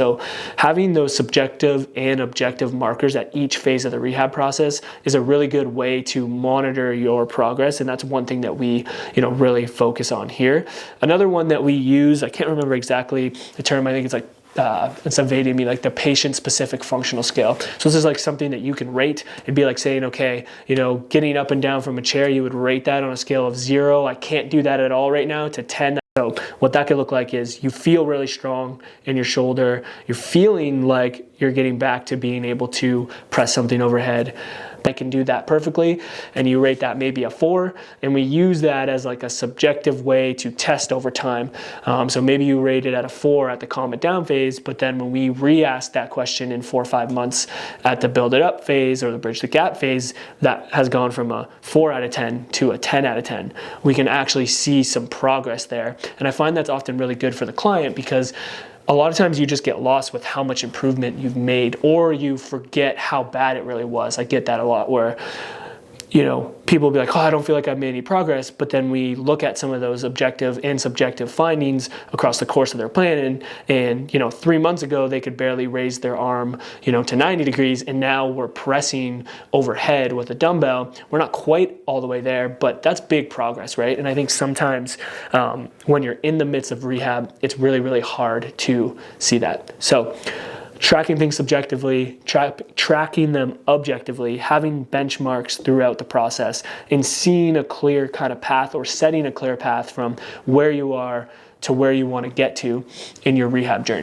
So having those subjective and objective markers at each phase of the rehab process is a really good way to monitor your progress, and that's one thing that we really focus on here. Another one that we use, I can't remember exactly the term, I think it's like it's evading me, like the patient-specific functional scale. So this is like something that you can rate. It'd be like saying, okay, getting up and down from a chair, you would rate that on a scale of 0, I can't do that at all right now, to 10. So what that could look like is you feel really strong in your shoulder. You're feeling like you're getting back to being able to press something overhead. I can do that perfectly, and you rate that maybe a 4, and we use that as like a subjective way to test over time. So maybe you rate it at a 4 at the calm it down phase, but then when we re-ask that question in 4 or 5 months at the build it up phase or the bridge the gap phase, that has gone from a 4 out of 10 to a 10 out of 10. We can actually see some progress there, and I find that's often really good for the client, because a lot of times you just get lost with how much improvement you've made, or you forget how bad it really was. I get that a lot, where people will be like, oh, I don't feel like I've made any progress, but then we look at some of those objective and subjective findings across the course of their plan, and 3 months ago they could barely raise their arm to 90 degrees, and now we're pressing overhead with a dumbbell. We're not quite all the way there, but that's big progress, right? And I think sometimes when you're in the midst of rehab, it's really, really hard to see that. So tracking things subjectively, tracking them objectively, having benchmarks throughout the process, and seeing a clear kind of path, or setting a clear path from where you are to where you want to get to in your rehab journey.